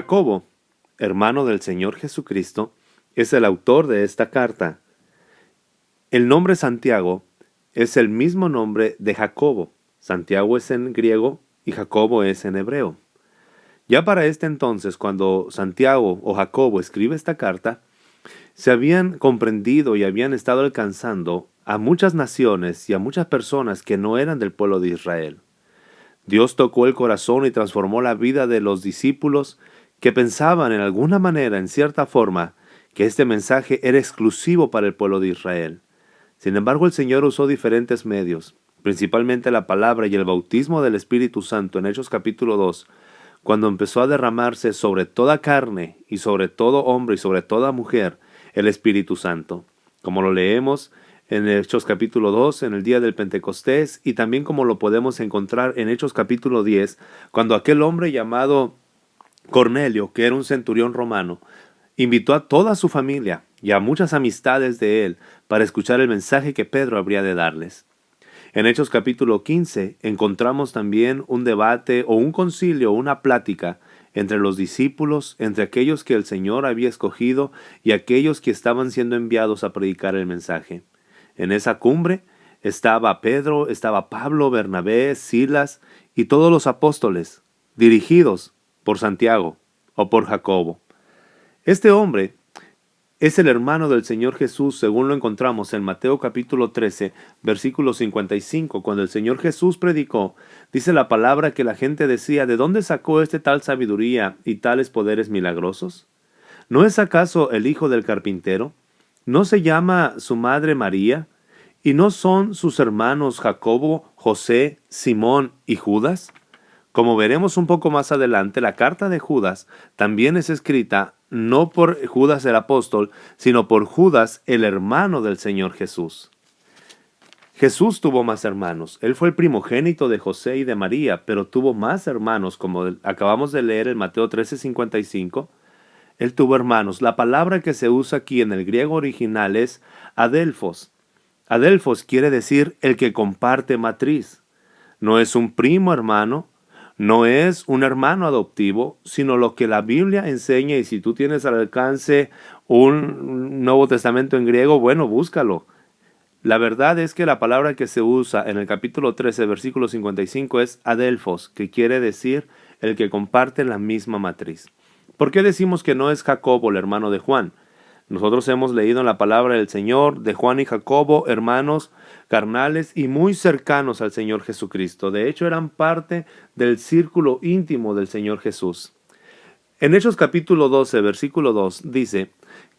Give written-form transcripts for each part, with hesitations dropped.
Jacobo, hermano del Señor Jesucristo, es el autor de esta carta. El nombre Santiago es el mismo nombre de Jacobo. Santiago es en griego y Jacobo es en hebreo. Ya para este entonces, cuando Santiago o Jacobo escribe esta carta, se habían comprendido y habían estado alcanzando a muchas naciones y a muchas personas que no eran del pueblo de Israel. Dios tocó el corazón y transformó la vida de los discípulos que pensaban en alguna manera, en cierta forma, que este mensaje era exclusivo para el pueblo de Israel. Sin embargo, el Señor usó diferentes medios, principalmente la palabra y el bautismo del Espíritu Santo en Hechos capítulo 2, cuando empezó a derramarse sobre toda carne y sobre todo hombre y sobre toda mujer el Espíritu Santo, como lo leemos en Hechos capítulo 2, en el día del Pentecostés, y también como lo podemos encontrar en Hechos capítulo 10, cuando aquel hombre llamado Cornelio, que era un centurión romano, invitó a toda su familia y a muchas amistades de él para escuchar el mensaje que Pedro habría de darles. En Hechos capítulo 15 encontramos también un debate o un concilio, una plática entre los discípulos, entre aquellos que el Señor había escogido y aquellos que estaban siendo enviados a predicar el mensaje. En esa cumbre estaba Pedro, estaba Pablo, Bernabé, Silas y todos los apóstoles, dirigidos por Santiago o por Jacobo. Este hombre es el hermano del Señor Jesús, según lo encontramos en Mateo capítulo 13, versículo 55. Cuando el Señor Jesús predicó, dice la palabra que la gente decía: ¿de dónde sacó tal sabiduría y tales poderes milagrosos? ¿No es acaso el hijo del carpintero? ¿No se llama su madre María? ¿Y no son sus hermanos Jacobo, José, Simón y Judas? Como veremos un poco más adelante, la carta de Judas también es escrita no por Judas el apóstol, sino por Judas el hermano del Señor Jesús. Jesús tuvo más hermanos. Él fue el primogénito de José y de María, pero tuvo más hermanos, como acabamos de leer en Mateo 13:55. Él tuvo hermanos. La palabra que se usa aquí en el griego original es adelphos. Adelphos quiere decir el que comparte matriz. No es un primo hermano, no es un hermano adoptivo, sino lo que la Biblia enseña. Y si tú tienes al alcance un Nuevo Testamento en griego, bueno, búscalo. La verdad es que la palabra que se usa en el capítulo 13, versículo 55 es adelphos, que quiere decir el que comparte la misma matriz. ¿Por qué decimos que no es Jacobo, el hermano de Juan? Nosotros hemos leído en la palabra del Señor de Juan y Jacobo, hermanos carnales y muy cercanos al Señor Jesucristo. De hecho, eran parte del círculo íntimo del Señor Jesús. En Hechos capítulo 12, versículo 2, dice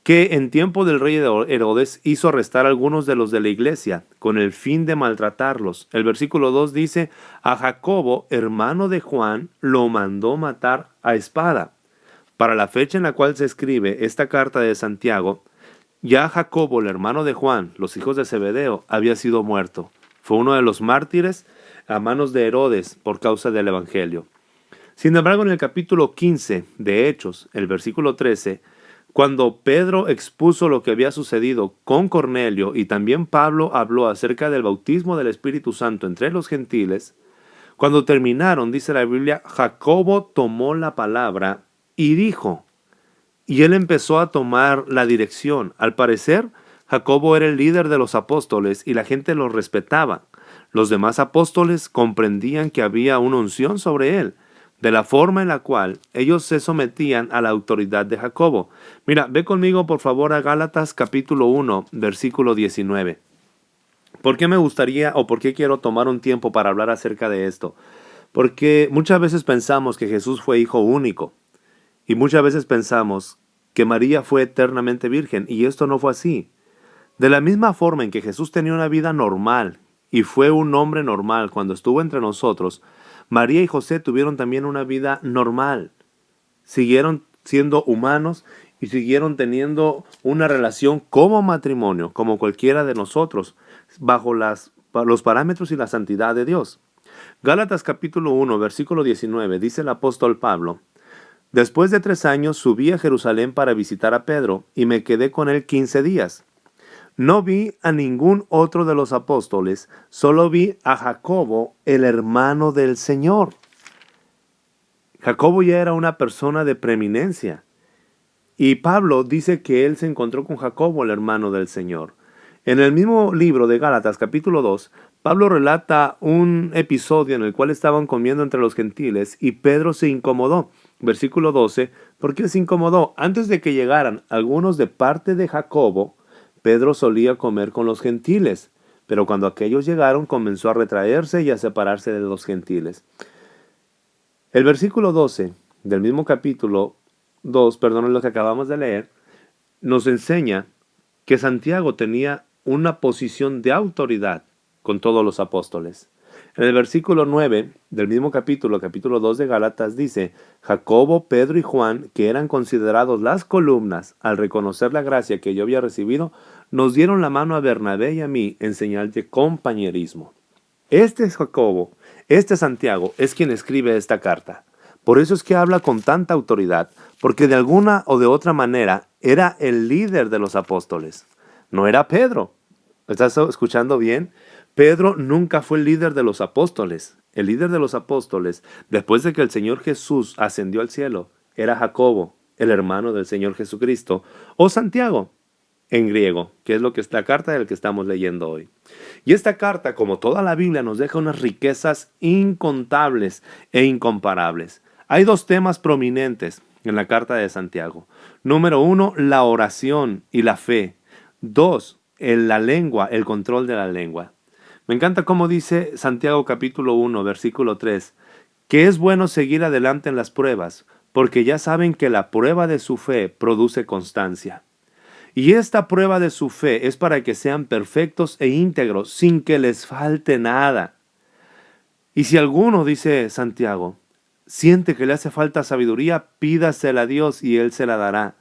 que en tiempo del rey Herodes hizo arrestar a algunos de los de la iglesia con el fin de maltratarlos. El versículo 2 dice: a Jacobo, hermano de Juan, lo mandó matar a espada. Para la fecha en la cual se escribe esta carta de Santiago, ya Jacobo, el hermano de Juan, los hijos de Zebedeo, había sido muerto. Fue uno de los mártires a manos de Herodes por causa del Evangelio. Sin embargo, en el capítulo 15 de Hechos, el versículo 13, cuando Pedro expuso lo que había sucedido con Cornelio y también Pablo habló acerca del bautismo del Espíritu Santo entre los gentiles, cuando terminaron, dice la Biblia, Jacobo tomó la palabra y dijo, y él empezó a tomar la dirección. Al parecer, Jacobo era el líder de los apóstoles y la gente lo respetaba. Los demás apóstoles comprendían que había una unción sobre él, de la forma en la cual ellos se sometían a la autoridad de Jacobo. Mira, ve conmigo por favor a Gálatas capítulo 1, versículo 19. ¿Por qué me gustaría o por qué quiero tomar un tiempo para hablar acerca de esto? Porque muchas veces pensamos que Jesús fue hijo único. Y muchas veces pensamos que María fue eternamente virgen, y esto no fue así. De la misma forma en que Jesús tenía una vida normal y fue un hombre normal cuando estuvo entre nosotros, María y José tuvieron también una vida normal. Siguieron siendo humanos y siguieron teniendo una relación como matrimonio, como cualquiera de nosotros, bajo los parámetros y la santidad de Dios. Gálatas capítulo 1, versículo 19, dice el apóstol Pablo: después de 3 años subí a Jerusalén para visitar a Pedro y me quedé con él 15 días. No vi a ningún otro de los apóstoles, solo vi a Jacobo, el hermano del Señor. Jacobo ya era una persona de preeminencia. Y Pablo dice que él se encontró con Jacobo, el hermano del Señor. En el mismo libro de Gálatas, capítulo 2, Pablo relata un episodio en el cual estaban comiendo entre los gentiles y Pedro se incomodó. Versículo 12, ¿por qué se incomodó? Antes de que llegaran algunos de parte de Jacobo, Pedro solía comer con los gentiles, pero cuando aquellos llegaron comenzó a retraerse y a separarse de los gentiles. El versículo 12 del mismo capítulo 2, perdón, lo que acabamos de leer, nos enseña que Santiago tenía una posición de autoridad con todos los apóstoles. En el versículo 9 del mismo capítulo 2 de Gálatas dice, Jacobo, Pedro y Juan, que eran considerados las columnas al reconocer la gracia que yo había recibido, nos dieron la mano a Bernabé y a mí en señal de compañerismo. Este es Jacobo, este Santiago es quien escribe esta carta. Por eso es que habla con tanta autoridad, porque de alguna o de otra manera era el líder de los apóstoles. No era Pedro. ¿Estás escuchando bien? Pedro nunca fue el líder de los apóstoles. El líder de los apóstoles, después de que el Señor Jesús ascendió al cielo, era Jacobo, el hermano del Señor Jesucristo, o Santiago, en griego, que es lo que es la carta del que estamos leyendo hoy. Y esta carta, como toda la Biblia, nos deja unas riquezas incontables e incomparables. Hay dos temas prominentes en la carta de Santiago. Número 1, la oración y la fe. 2, la lengua, el control de la lengua. Me encanta cómo dice Santiago capítulo 1, versículo 3, que es bueno seguir adelante en las pruebas, porque ya saben que la prueba de su fe produce constancia. Y esta prueba de su fe es para que sean perfectos e íntegros, sin que les falte nada. Y si alguno, dice Santiago, siente que le hace falta sabiduría, pídasela a Dios y Él se la dará.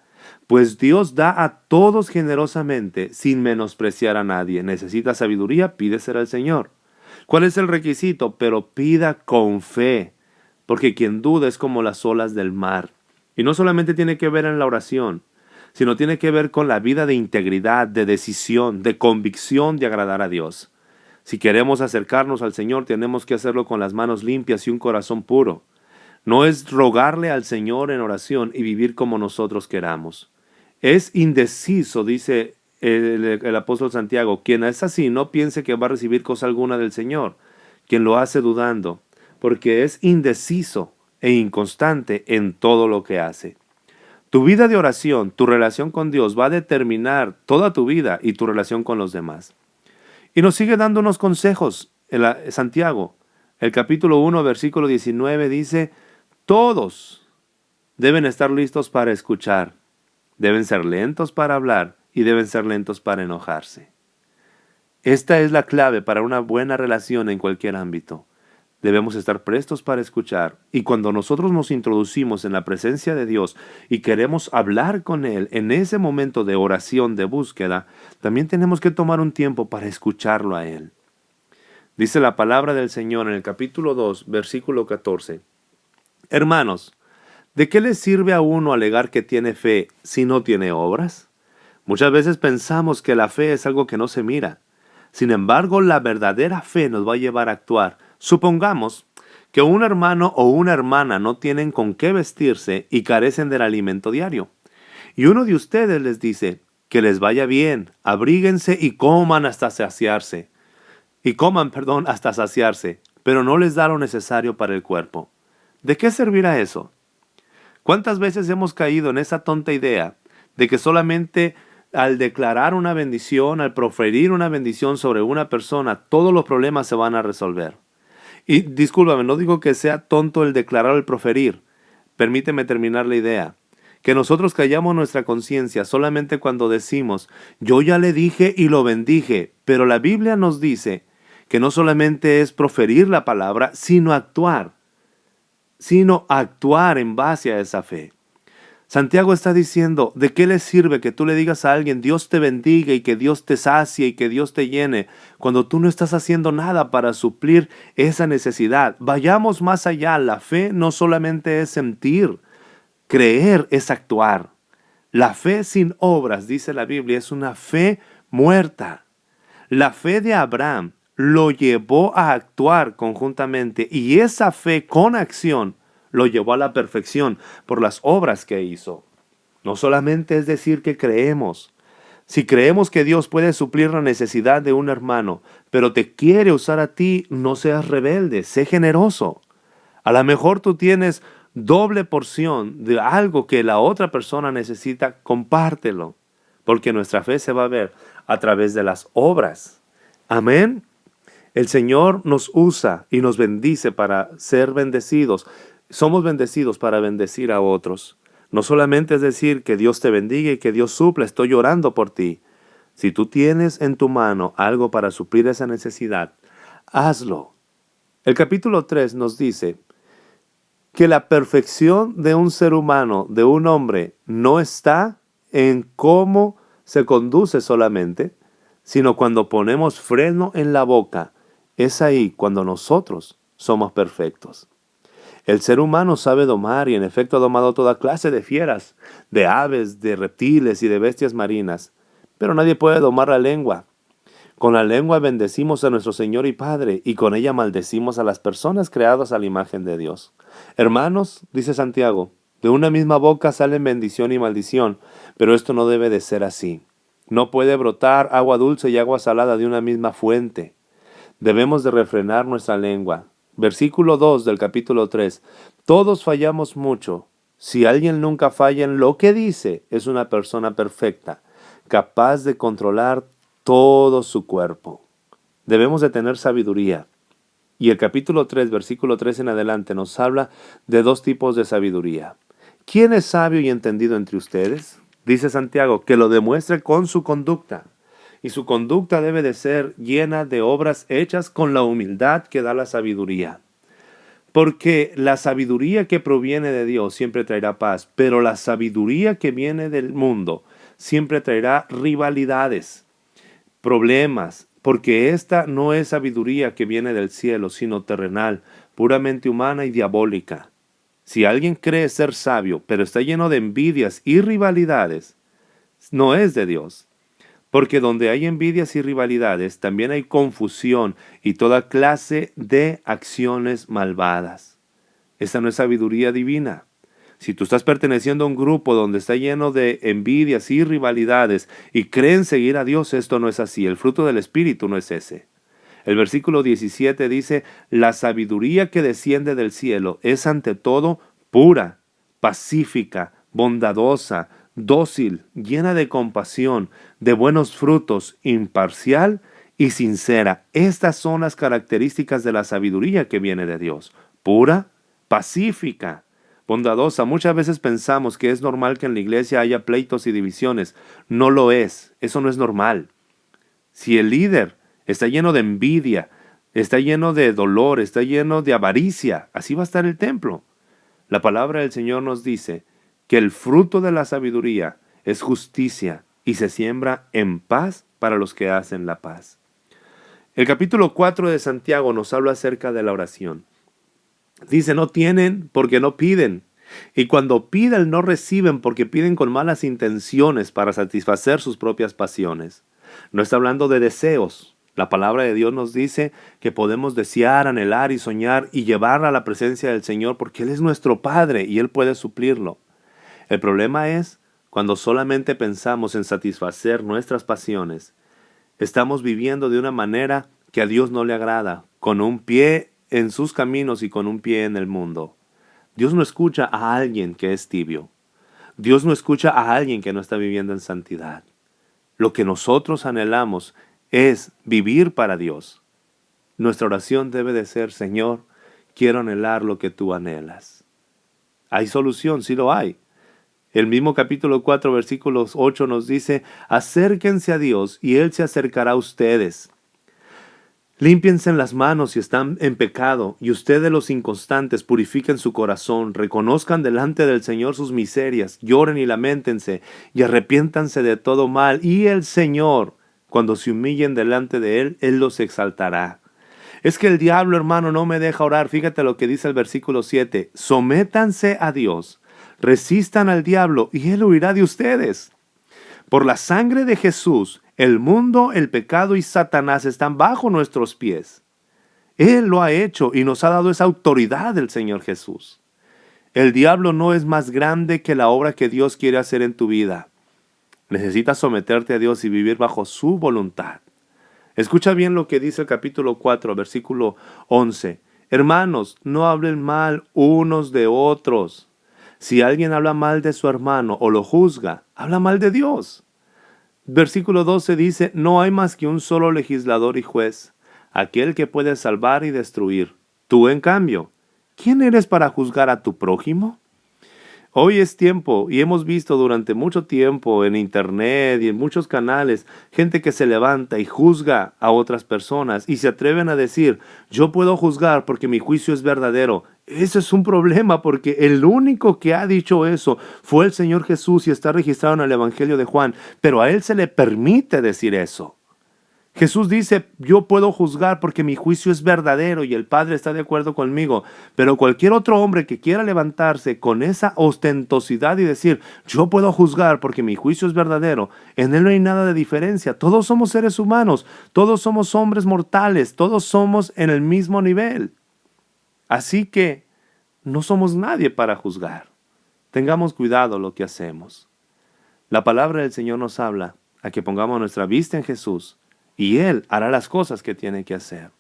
Pues Dios da a todos generosamente, sin menospreciar a nadie. Necesita sabiduría, pídesela al Señor. ¿Cuál es el requisito? Pero pida con fe, porque quien duda es como las olas del mar. Y no solamente tiene que ver en la oración, sino tiene que ver con la vida de integridad, de decisión, de convicción de agradar a Dios. Si queremos acercarnos al Señor, tenemos que hacerlo con las manos limpias y un corazón puro. No es rogarle al Señor en oración y vivir como nosotros queramos. Es indeciso, dice el apóstol Santiago, quien es así no piense que va a recibir cosa alguna del Señor, quien lo hace dudando, porque es indeciso e inconstante en todo lo que hace. Tu vida de oración, tu relación con Dios va a determinar toda tu vida y tu relación con los demás. Y nos sigue dando unos consejos Santiago. El capítulo 1, versículo 19 dice, todos deben estar listos para escuchar, deben ser lentos para hablar y deben ser lentos para enojarse. Esta es la clave para una buena relación en cualquier ámbito. Debemos estar prestos para escuchar y cuando nosotros nos introducimos en la presencia de Dios y queremos hablar con Él en ese momento de oración, de búsqueda, también tenemos que tomar un tiempo para escucharlo a Él. Dice la palabra del Señor en el capítulo 2, versículo 14. Hermanos, ¿de qué le sirve a uno alegar que tiene fe si no tiene obras? Muchas veces pensamos que la fe es algo que no se mira. Sin embargo, la verdadera fe nos va a llevar a actuar. Supongamos que un hermano o una hermana no tienen con qué vestirse y carecen del alimento diario. Y uno de ustedes les dice que les vaya bien, abríguense y coman hasta saciarse. hasta saciarse, pero no les da lo necesario para el cuerpo. ¿De qué servirá eso? ¿Cuántas veces hemos caído en esa tonta idea de que solamente al declarar una bendición, al proferir una bendición sobre una persona, todos los problemas se van a resolver? Y discúlpame, no digo que sea tonto el declarar o el proferir. Permíteme terminar la idea. Que nosotros callamos nuestra conciencia solamente cuando decimos, yo ya le dije y lo bendije, pero la Biblia nos dice que no solamente es proferir la palabra, sino actuar en base a esa fe. Santiago está diciendo, ¿de qué le sirve que tú le digas a alguien, Dios te bendiga y que Dios te sacie y que Dios te llene, cuando tú no estás haciendo nada para suplir esa necesidad? Vayamos más allá, la fe no solamente es sentir, creer es actuar. La fe sin obras, dice la Biblia, es una fe muerta. La fe de Abraham lo llevó a actuar conjuntamente y esa fe con acción lo llevó a la perfección por las obras que hizo. No solamente es decir que creemos. Si creemos que Dios puede suplir la necesidad de un hermano, pero te quiere usar a ti, no seas rebelde, sé generoso. A lo mejor tú tienes doble porción de algo que la otra persona necesita, compártelo, porque nuestra fe se va a ver a través de las obras. Amén. El Señor nos usa y nos bendice para ser bendecidos. Somos bendecidos para bendecir a otros. No solamente es decir que Dios te bendiga y que Dios supla, estoy orando por ti. Si tú tienes en tu mano algo para suplir esa necesidad, hazlo. El capítulo 3 nos dice que la perfección de un ser humano, de un hombre, no está en cómo se conduce solamente, sino cuando ponemos freno en la boca. Es ahí cuando nosotros somos perfectos. El ser humano sabe domar y en efecto ha domado toda clase de fieras, de aves, de reptiles y de bestias marinas. Pero nadie puede domar la lengua. Con la lengua bendecimos a nuestro Señor y Padre y con ella maldecimos a las personas creadas a la imagen de Dios. Hermanos, dice Santiago, de una misma boca salen bendición y maldición, pero esto no debe de ser así. No puede brotar agua dulce y agua salada de una misma fuente. Debemos de refrenar nuestra lengua. Versículo 2 del capítulo 3. Todos fallamos mucho. Si alguien nunca falla en lo que dice, es una persona perfecta, capaz de controlar todo su cuerpo. Debemos de tener sabiduría. Y el capítulo 3, versículo 3 en adelante nos habla de dos tipos de sabiduría. ¿Quién es sabio y entendido entre ustedes? Dice Santiago, que lo demuestre con su conducta. Y su conducta debe de ser llena de obras hechas con la humildad que da la sabiduría. Porque la sabiduría que proviene de Dios siempre traerá paz, pero la sabiduría que viene del mundo siempre traerá rivalidades, problemas, porque esta no es sabiduría que viene del cielo, sino terrenal, puramente humana y diabólica. Si alguien cree ser sabio, pero está lleno de envidias y rivalidades, no es de Dios. Porque donde hay envidias y rivalidades, también hay confusión y toda clase de acciones malvadas. Esta no es sabiduría divina. Si tú estás perteneciendo a un grupo donde está lleno de envidias y rivalidades y creen seguir a Dios, esto no es así. El fruto del Espíritu no es ese. El versículo 17 dice, la sabiduría que desciende del cielo es ante todo pura, pacífica, bondadosa, dócil, llena de compasión, de buenos frutos, imparcial y sincera. Estas son las características de la sabiduría que viene de Dios. Pura, pacífica, bondadosa. Muchas veces pensamos que es normal que en la iglesia haya pleitos y divisiones. No lo es. Eso no es normal. Si el líder está lleno de envidia, está lleno de dolor, está lleno de avaricia, así va a estar el templo. La palabra del Señor nos dice que el fruto de la sabiduría es justicia y se siembra en paz para los que hacen la paz. El capítulo 4 de Santiago nos habla acerca de la oración. Dice, no tienen porque no piden. Y cuando piden no reciben porque piden con malas intenciones para satisfacer sus propias pasiones. No está hablando de deseos. La palabra de Dios nos dice que podemos desear, anhelar y soñar y llevar a la presencia del Señor porque Él es nuestro Padre y Él puede suplirlo. El problema es cuando solamente pensamos en satisfacer nuestras pasiones. Estamos viviendo de una manera que a Dios no le agrada, con un pie en sus caminos y con un pie en el mundo. Dios no escucha a alguien que es tibio. Dios no escucha a alguien que no está viviendo en santidad. Lo que nosotros anhelamos es vivir para Dios. Nuestra oración debe de ser, Señor, quiero anhelar lo que tú anhelas. ¿Hay solución? Sí lo hay. El mismo capítulo 4, versículos 8 nos dice, acérquense a Dios y Él se acercará a ustedes. Límpiense las manos si están en pecado, y ustedes los inconstantes purifiquen su corazón, reconozcan delante del Señor sus miserias, lloren y lamentense, y arrepiéntanse de todo mal, y el Señor, cuando se humillen delante de Él, Él los exaltará. Es que el diablo, hermano, no me deja orar. Fíjate lo que dice el versículo 7. Sométanse a Dios, resistan al diablo, y Él huirá de ustedes. Por la sangre de Jesús, el mundo, el pecado y Satanás están bajo nuestros pies. Él lo ha hecho y nos ha dado esa autoridad del Señor Jesús. El diablo no es más grande que la obra que Dios quiere hacer en tu vida. Necesitas someterte a Dios y vivir bajo su voluntad. Escucha bien lo que dice el capítulo 4, versículo 11. Hermanos, no hablen mal unos de otros. Si alguien habla mal de su hermano o lo juzga, habla mal de Dios. Versículo 12 dice, no hay más que un solo legislador y juez, aquel que puede salvar y destruir. Tú, en cambio, ¿quién eres para juzgar a tu prójimo? Hoy es tiempo, y hemos visto durante mucho tiempo en internet y en muchos canales, gente que se levanta y juzga a otras personas y se atreven a decir, yo puedo juzgar porque mi juicio es verdadero. Eso es un problema porque el único que ha dicho eso fue el Señor Jesús y está registrado en el Evangelio de Juan, pero a Él se le permite decir eso. Jesús dice, yo puedo juzgar porque mi juicio es verdadero y el Padre está de acuerdo conmigo, pero cualquier otro hombre que quiera levantarse con esa ostentosidad y decir, yo puedo juzgar porque mi juicio es verdadero, en él no hay nada de diferencia. Todos somos seres humanos, todos somos hombres mortales, todos somos en el mismo nivel. Así que no somos nadie para juzgar. Tengamos cuidado lo que hacemos. La palabra del Señor nos habla a que pongamos nuestra vista en Jesús, y Él hará las cosas que tiene que hacer.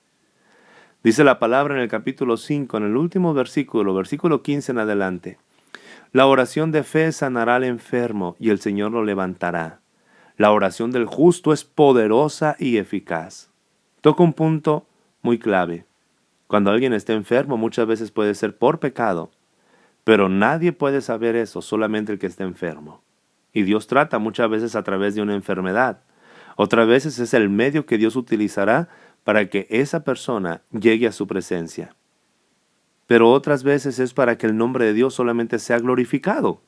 Dice la palabra en el capítulo 5, en el último versículo 15 en adelante. La oración de fe sanará al enfermo y el Señor lo levantará. La oración del justo es poderosa y eficaz. Toca un punto muy clave. Cuando alguien está enfermo, muchas veces puede ser por pecado, pero nadie puede saber eso, solamente el que está enfermo. Y Dios trata muchas veces a través de una enfermedad. Otras veces es el medio que Dios utilizará para que esa persona llegue a su presencia. Pero otras veces es para que el nombre de Dios solamente sea glorificado.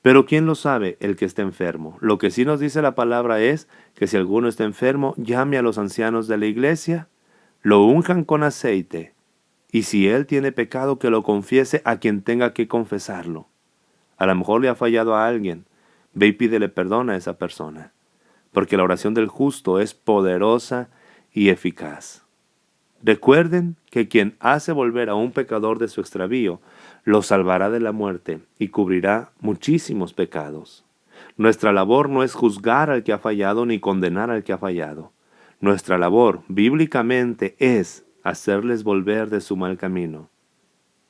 Pero ¿quién lo sabe? El que está enfermo. Lo que sí nos dice la palabra es que si alguno está enfermo, llame a los ancianos de la iglesia, lo unjan con aceite, y si él tiene pecado, que lo confiese a quien tenga que confesarlo. A lo mejor le ha fallado a alguien. Ve y pídele perdón a esa persona. Porque la oración del justo es poderosa y eficaz. Recuerden que quien hace volver a un pecador de su extravío, lo salvará de la muerte y cubrirá muchísimos pecados. Nuestra labor no es juzgar al que ha fallado ni condenar al que ha fallado. Nuestra labor, bíblicamente, es hacerles volver de su mal camino.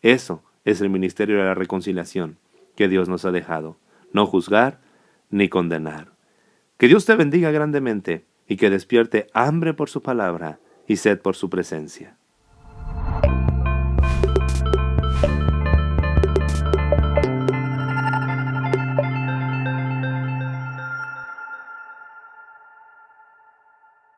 Eso es el ministerio de la reconciliación que Dios nos ha dejado. No juzgar ni condenar. Que Dios te bendiga grandemente y que despierte hambre por su palabra y sed por su presencia.